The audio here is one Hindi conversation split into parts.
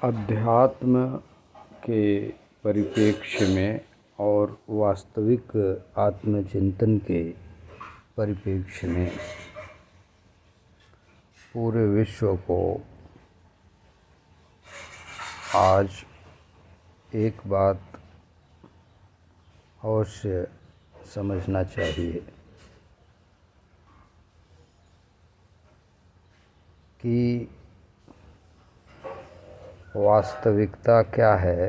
अध्यात्म के परिप्रेक्ष्य में और वास्तविक आत्मचिंतन के परिप्रेक्ष्य में पूरे विश्व को आज एक बात अवश्य समझना चाहिए कि वास्तविकता क्या है,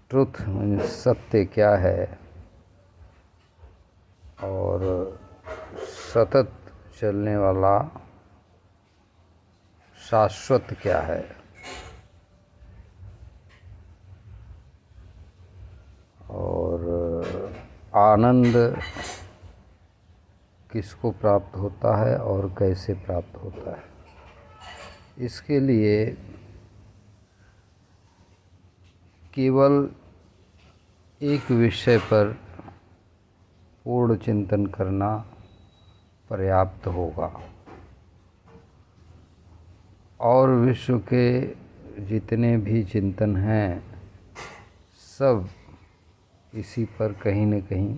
ट्रुथ सत्य क्या है और सतत चलने वाला शाश्वत क्या है। और आनंद किसको प्राप्त होता है और कैसे प्राप्त होता है, इसके लिए केवल एक विषय पर पूर्ण चिंतन करना पर्याप्त होगा और विश्व के जितने भी चिंतन हैं सब इसी पर कहीं न कहीं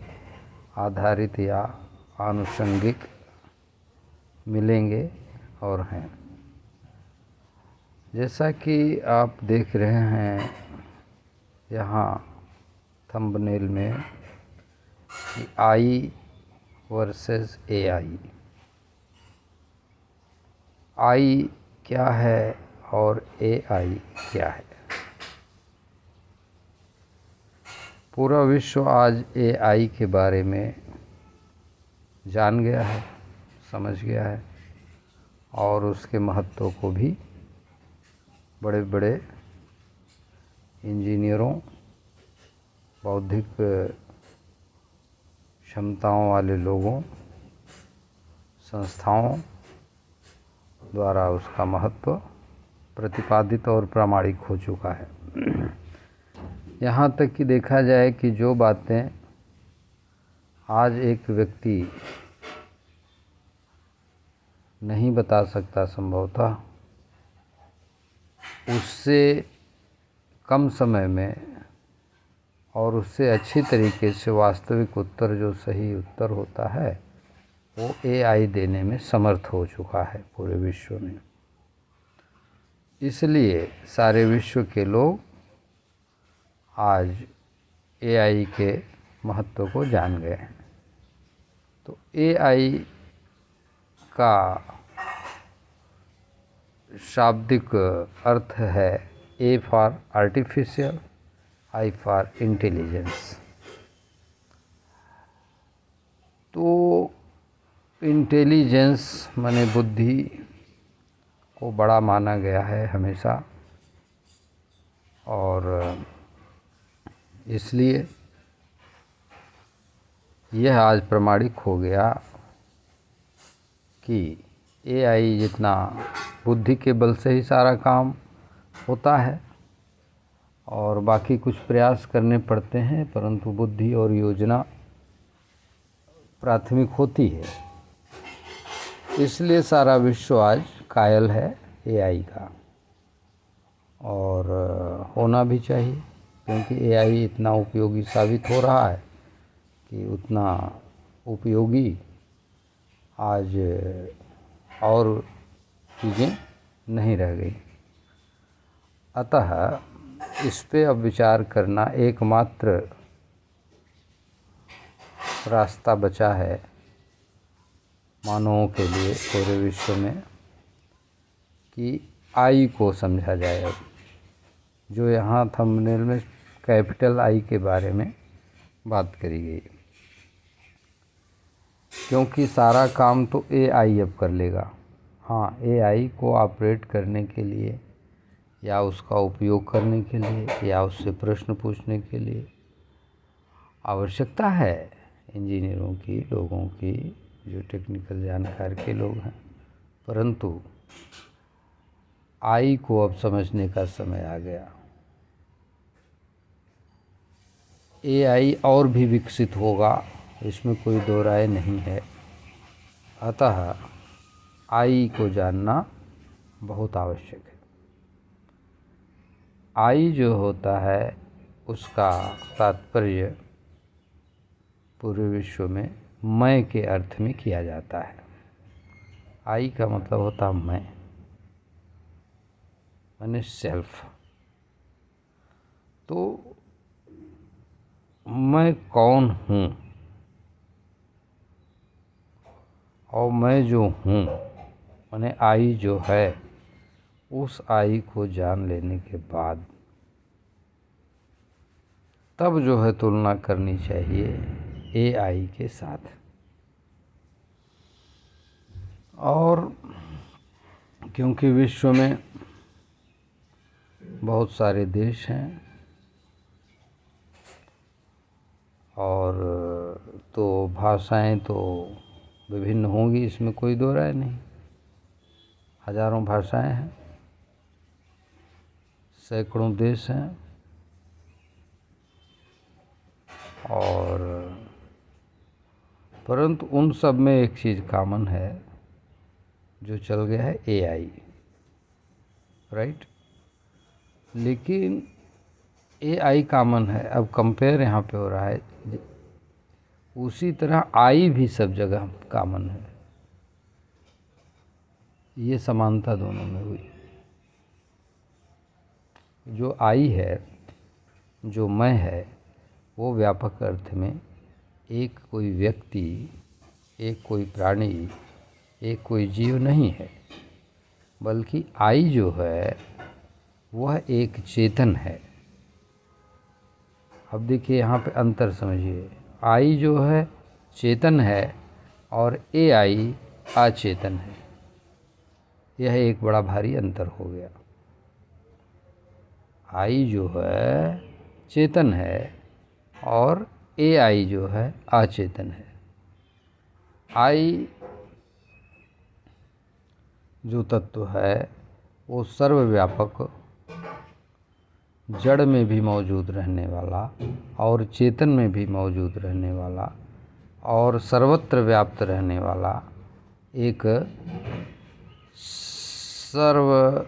आधारित या आनुषंगिक मिलेंगे और हैं। जैसा कि आप देख रहे हैं यहाँ थंबनेल में कि आई वर्सेस एआई। आई क्या है और एआई क्या है। पूरा विश्व आज एआई के बारे में जान गया है, समझ गया है और उसके महत्व को भी बड़े बड़े इंजीनियरों, बौद्धिक क्षमताओं वाले लोगों, संस्थाओं द्वारा उसका महत्व प्रतिपादित और प्रामाणिक हो चुका है। यहाँ तक कि देखा जाए कि जो बातें आज एक व्यक्ति नहीं बता सकता संभवतः, उससे कम समय में और उससे अच्छी तरीके से वास्तविक उत्तर, जो सही उत्तर होता है, वो एआई देने में समर्थ हो चुका है पूरे विश्व में। इसलिए सारे विश्व के लोग आज एआई के महत्व को जान गए हैं। तो एआई का शाब्दिक अर्थ है A for artificial, I for intelligence. तो इंटेलिजेंस माने बुद्धि को बड़ा माना गया है हमेशा और इसलिए यह आज प्रमाणिक हो गया कि एआई जितना बुद्धि के बल से ही सारा काम होता है और बाकी कुछ प्रयास करने पड़ते हैं, परंतु बुद्धि और योजना प्राथमिक होती है। इसलिए सारा विश्व आज कायल है एआई का और होना भी चाहिए, क्योंकि एआई इतना उपयोगी साबित हो रहा है कि उतना उपयोगी आज और चीज़ें नहीं रह गई। अतः इस पे अब विचार करना एकमात्र रास्ता बचा है मानवों के लिए पूरे विश्व में कि आई को समझा जाए। अब जो यहाँ थंबनेल में कैपिटल आई के बारे में बात करी गई, क्योंकि सारा काम तो एआई अब कर लेगा। हाँ, एआई को ऑपरेट करने के लिए या उसका उपयोग करने के लिए या उससे प्रश्न पूछने के लिए आवश्यकता है इंजीनियरों की, लोगों की, जो टेक्निकल जानकार के लोग हैं, परंतु आई को अब समझने का समय आ गया। एआई और भी विकसित होगा, इसमें कोई दो राय नहीं है। अतः आई को जानना बहुत आवश्यक है। आई जो होता है उसका तात्पर्य पूरे विश्व में मैं के अर्थ में किया जाता है। आई का मतलब होता मैं, माने सेल्फ। तो मैं कौन हूँ और मैं जो हूँ माने आई जो है, उस आई को जान लेने के बाद तब जो है तुलना करनी चाहिए ए आई के साथ। और क्योंकि विश्व में बहुत सारे देश हैं और तो भाषाएं तो विभिन्न होंगी, इसमें कोई दो राय नहीं। हजारों भाषाएं हैं, सैकड़ों देश हैं और परंतु उन सब में एक चीज़ कॉमन है जो चल गया है एआई, राइट। लेकिन एआई कॉमन है, अब कंपेयर यहाँ पे हो रहा है, उसी तरह आई भी सब जगह कॉमन है। ये समानता दोनों में हुई। जो आई है, जो मैं है, वो व्यापक अर्थ में एक कोई व्यक्ति, एक कोई प्राणी, एक कोई जीव नहीं है, बल्कि आई जो है वह एक चेतन है। अब देखिए यहाँ पे अंतर समझिए, आई जो है चेतन है और ए आई अचेतन है। यह एक बड़ा भारी अंतर हो गया। आई जो है चेतन है और ए आई जो है अचेतन है। आई जो तत्व है वो सर्वव्यापक, जड़ में भी मौजूद रहने वाला और चेतन में भी मौजूद रहने वाला और सर्वत्र व्याप्त रहने वाला एक सार्वभौमिक,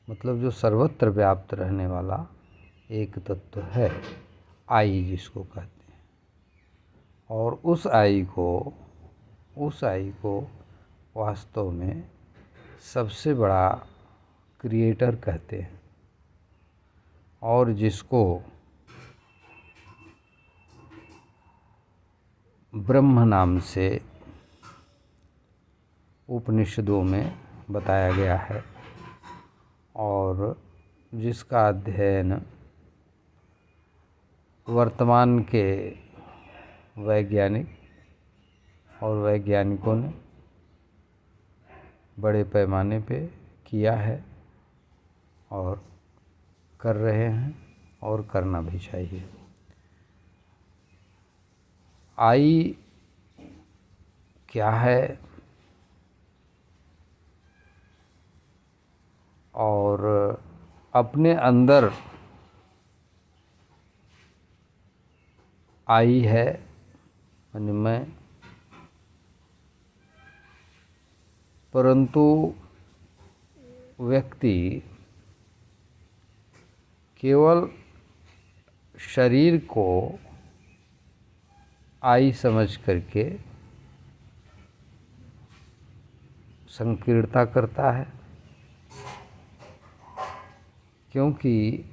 मतलब जो सर्वत्र व्याप्त रहने वाला एक तत्व है, आई जिसको कहते हैं। और उस आई को वास्तव में सबसे बड़ा क्रिएटर कहते हैं और जिसको ब्रह्म नाम से उपनिषदों में बताया गया है और जिसका अध्ययन वर्तमान के वैज्ञानिक और वैज्ञानिकों ने बड़े पैमाने पे किया है और कर रहे हैं और करना भी चाहिए। आई क्या है और अपने अंदर आई है यानी मैं, परंतु व्यक्ति केवल शरीर को आई समझ करके संकीर्णता करता है, क्योंकि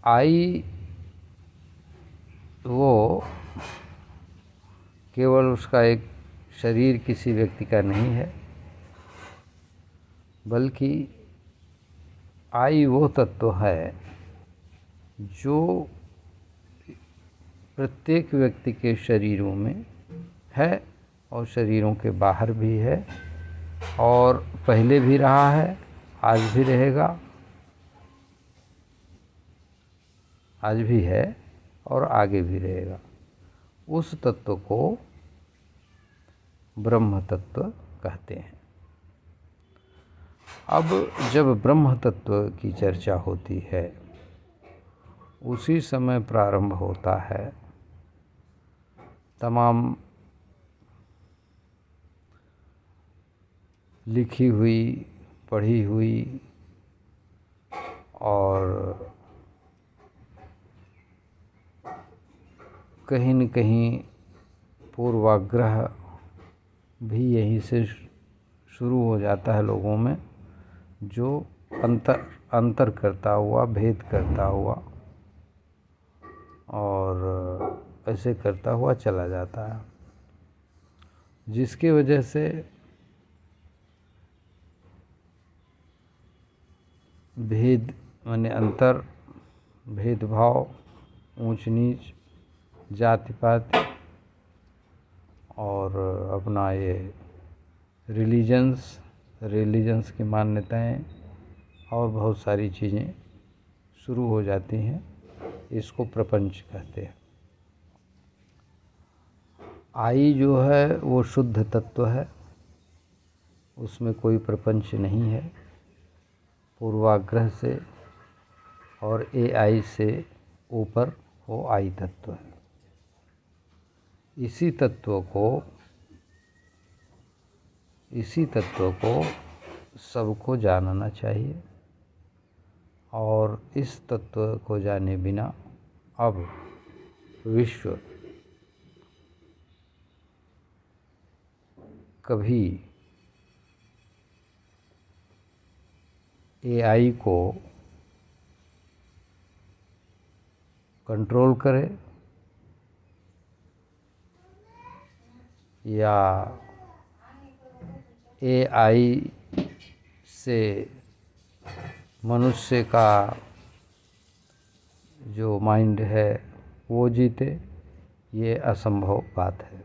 आई वो केवल उसका एक शरीर किसी व्यक्ति का नहीं है, बल्कि आई वो तत्व है जो प्रत्येक व्यक्ति के शरीरों में है और शरीरों के बाहर भी है और पहले भी रहा है, आज भी रहेगा, आज भी है और आगे भी रहेगा। उस तत्व को ब्रह्म तत्व कहते हैं। अब जब ब्रह्म तत्व की चर्चा होती है, उसी समय प्रारंभ होता है तमाम लिखी हुई, पढ़ी हुई और कहीं न कहीं पूर्वाग्रह भी यहीं से शुरू हो जाता है लोगों में, जो अंतर करता हुआ, भेद करता हुआ और ऐसे करता हुआ चला जाता है, जिसकी वजह से भेद माने अंतर, भेदभाव, ऊंच नीच, जाति पाति और अपना ये रिलीजन्स की मान्यताएं और बहुत सारी चीज़ें शुरू हो जाती हैं। इसको प्रपंच कहते हैं। आई जो है वो शुद्ध तत्व है, उसमें कोई प्रपंच नहीं है। पूर्वाग्रह से और AI से ऊपर वो आई तत्व है। इसी तत्व को सबको जानना चाहिए और इस तत्व को जाने बिना अब विश्व कभी AI को कंट्रोल करे या AI से मनुष्य का जो माइंड है वो जीते, ये असंभव बात है।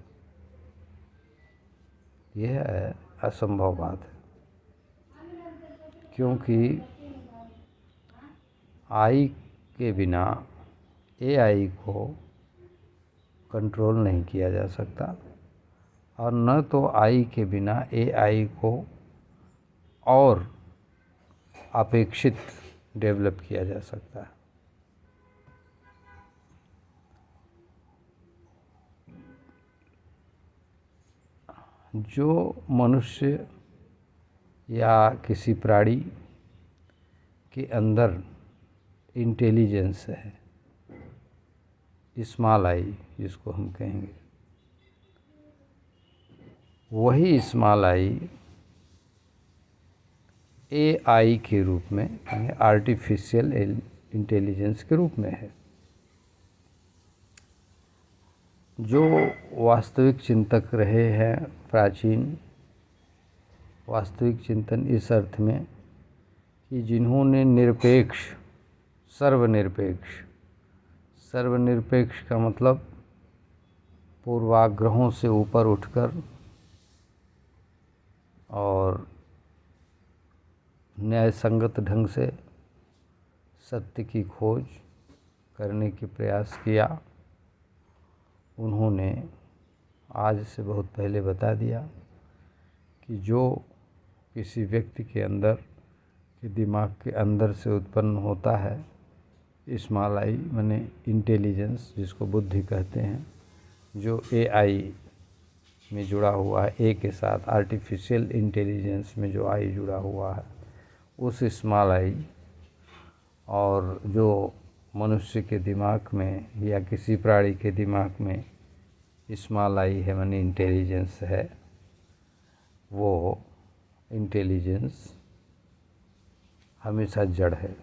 यह असंभव बात है, क्योंकि आई के बिना AI को कंट्रोल नहीं किया जा सकता और न तो आई के बिना AI को और अपेक्षित डेवलप किया जा सकता है। जो मनुष्य या किसी प्राणी के अंदर इंटेलिजेंस है, स्मॉल आई जिसको हम कहेंगे, वही स्मॉल आई AI के रूप में, यानी आर्टिफिशियल इंटेलिजेंस के रूप में है। जो वास्तविक चिंतक रहे हैं प्राचीन, वास्तविक चिंतन इस अर्थ में कि जिन्होंने सर्वनिरपेक्ष का मतलब पूर्वाग्रहों से ऊपर उठकर और न्याय संगत ढंग से सत्य की खोज करने की प्रयास किया, उन्होंने आज से बहुत पहले बता दिया कि जो किसी व्यक्ति के अंदर, के दिमाग के अंदर से उत्पन्न होता है, स्मॉल आई माने इंटेलिजेंस जिसको बुद्धि कहते हैं, जो AI में जुड़ा हुआ है, ए के साथ आर्टिफिशियल इंटेलिजेंस में जो आई जुड़ा हुआ है, उस स्मॉल आई और जो मनुष्य के दिमाग में या किसी प्राणी के दिमाग में स्मॉल आई है माने इंटेलिजेंस है, वो इंटेलिजेंस हमेशा जड़ है।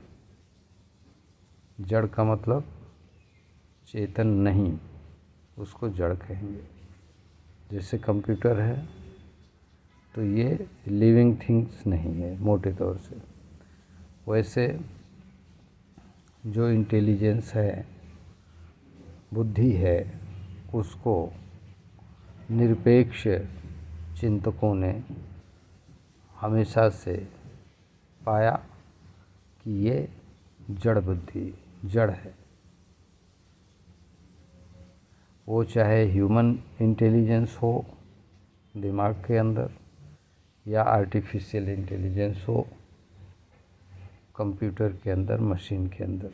जड़ का मतलब चेतन नहीं, उसको जड़ कहेंगे। जैसे कंप्यूटर है तो ये लिविंग थिंग्स नहीं है मोटे तौर से, वैसे जो इंटेलिजेंस है, बुद्धि है, उसको निरपेक्ष चिंतकों ने हमेशा से पाया कि ये जड़ बुद्धि, जड़ है। वो चाहे ह्यूमन इंटेलिजेंस हो दिमाग के अंदर या आर्टिफिशियल इंटेलिजेंस हो कंप्यूटर के अंदर, मशीन के अंदर,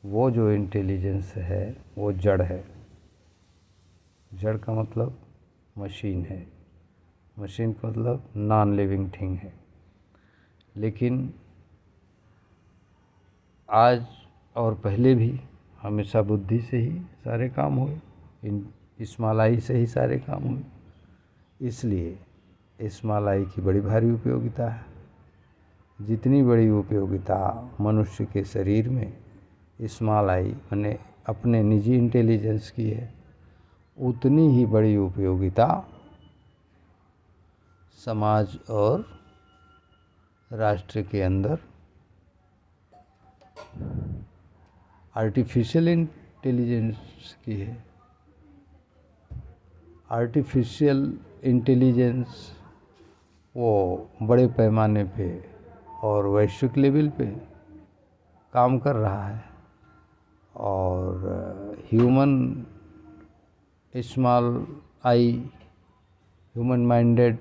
वो जो इंटेलिजेंस है वो जड़ है। जड़ का मतलब मशीन है, मशीन का मतलब नॉन लिविंग थिंग है। लेकिन आज और पहले भी हमेशा बुद्धि से ही सारे काम हुए, स्मॉल आई से ही सारे काम हुए। इसलिए स्मॉल आई की बड़ी भारी उपयोगिता है। जितनी बड़ी उपयोगिता मनुष्य के शरीर में स्मॉल आई माने अपने निजी इंटेलिजेंस की है, उतनी ही बड़ी उपयोगिता समाज और राष्ट्र के अंदर आर्टिफिशियल इंटेलिजेंस की है। आर्टिफिशियल इंटेलिजेंस वो बड़े पैमाने पे और वैश्विक लेवल पे काम कर रहा है, और human small I, human minded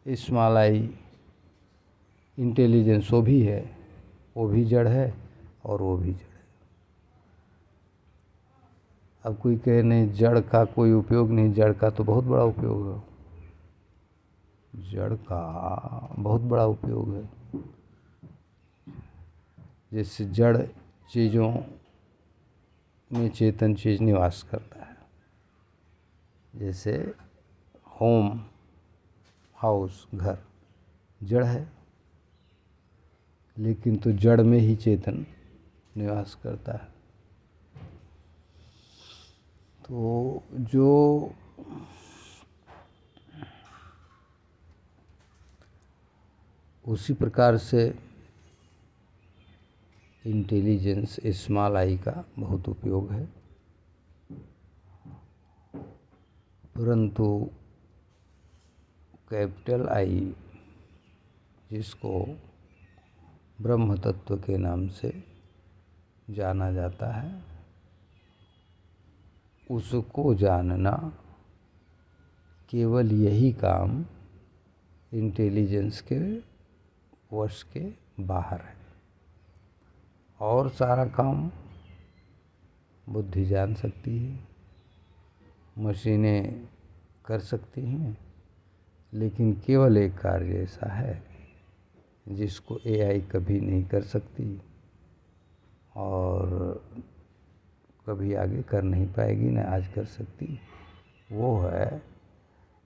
small I intelligence वो भी है, वो भी जड़ है और वो भी जड़ है। अब कोई कहे नहीं जड़ का कोई उपयोग नहीं, जड़ का तो बहुत बड़ा उपयोग है, जड़ का बहुत बड़ा उपयोग है। जैसे जड़ चीज़ों में चेतन चीज़ निवास करता है, जैसे होम, हाउस, घर जड़ है, लेकिन तो जड़ में ही चेतन निवास करता है। तो जो उसी प्रकार से इंटेलिजेंस स्मॉल आई का बहुत उपयोग है, परंतु कैपिटल आई जिसको ब्रह्म तत्व के नाम से जाना जाता है, उसको जानना केवल यही काम इंटेलिजेंस के वश के बाहर है, और सारा काम बुद्धि जान सकती है, मशीनें कर सकती हैं। लेकिन केवल एक कार्य ऐसा है जिसको एआई कभी नहीं कर सकती और कभी आगे कर नहीं पाएगी, न आज कर सकती। वो है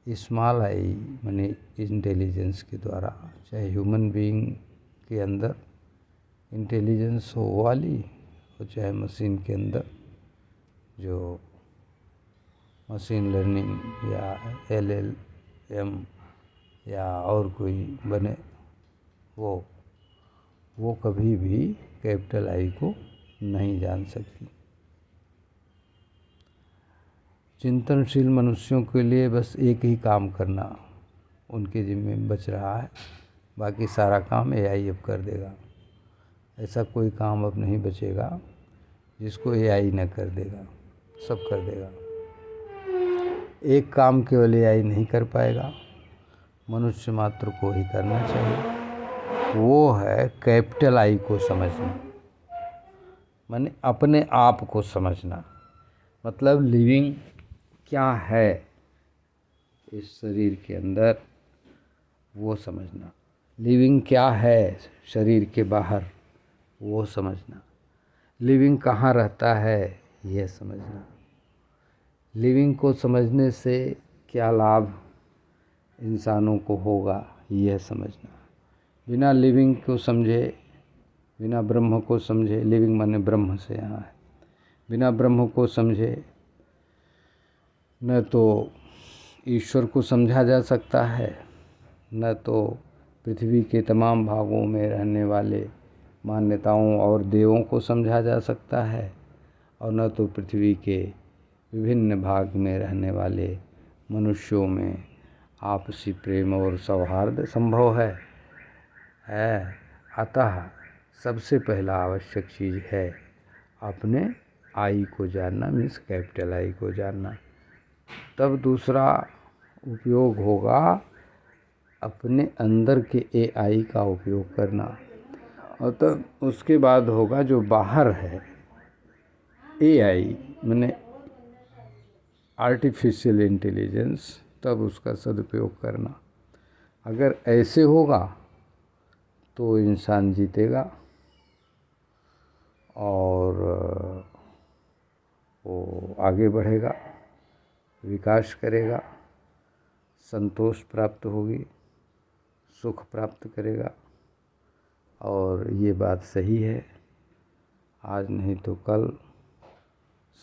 स्मॉल आई माने इंटेलिजेंस के द्वारा, चाहे ह्यूमन बीइंग के अंदर इंटेलिजेंस हो वाली, और चाहे मशीन के अंदर जो मशीन लर्निंग या LLM या और कोई बने, वो कभी भी कैपिटल आई को नहीं जान सकती। चिंतनशील मनुष्यों के लिए बस एक ही काम करना उनके जिम्मे बच रहा है, बाकी सारा काम एआई अब कर देगा। ऐसा कोई काम अब नहीं बचेगा जिसको एआई न कर देगा, सब कर देगा। एक काम केवल एआई नहीं कर पाएगा, मनुष्य मात्र को ही करना चाहिए। वो है कैपिटल आई को समझना, माने अपने आप को समझना, मतलब लिविंग क्या है इस शरीर के अंदर वो समझना, लिविंग क्या है शरीर के बाहर वो समझना, लिविंग कहाँ रहता है यह समझना, लिविंग को समझने से क्या लाभ इंसानों को होगा यह समझना। बिना लिविंग को समझे, बिना ब्रह्म को समझे, लिविंग माने ब्रह्म से यहाँ है, बिना ब्रह्म को समझे न तो ईश्वर को समझा जा सकता है, न तो पृथ्वी के तमाम भागों में रहने वाले मान्यताओं और देवों को समझा जा सकता है, और न तो पृथ्वी के विभिन्न भाग में रहने वाले मनुष्यों में आपसी प्रेम और सौहार्द संभव है। अतः सबसे पहला आवश्यक चीज़ है अपने आई को जानना, मीन्स कैपिटल आई को जानना। तब दूसरा उपयोग होगा अपने अंदर के एआई का उपयोग करना, और तब उसके बाद होगा जो बाहर है एआई, माने आर्टिफिशियल इंटेलिजेंस, तब उसका सदुपयोग करना। अगर ऐसे होगा तो इंसान जीतेगा और वो आगे बढ़ेगा, विकास करेगा, संतोष प्राप्त होगी, सुख प्राप्त करेगा। और ये बात सही है, आज नहीं तो कल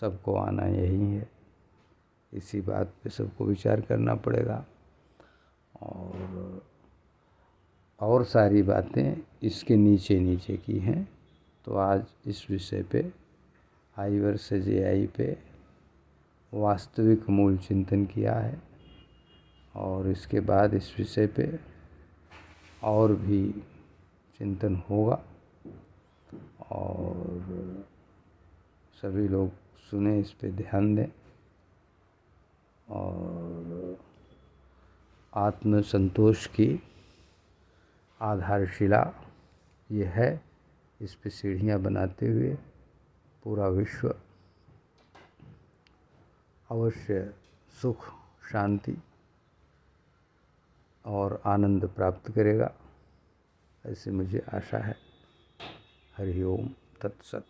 सबको आना यही है। इसी बात पे सबको विचार करना पड़ेगा। और सारी बातें इसके नीचे नीचे की हैं। तो आज इस विषय पे आई वर्सेज एआई पे वास्तविक मूल चिंतन किया है, और इसके बाद इस विषय पे और भी चिंतन होगा। और सभी लोग सुने, इस पे ध्यान दें। और आत्मसंतोष की आधारशिला ये है, इस पे सीढ़ियाँ बनाते हुए पूरा विश्व अवश्य सुख, शांति और आनंद प्राप्त करेगा, ऐसे मुझे आशा है। हरि ओम तत्सत।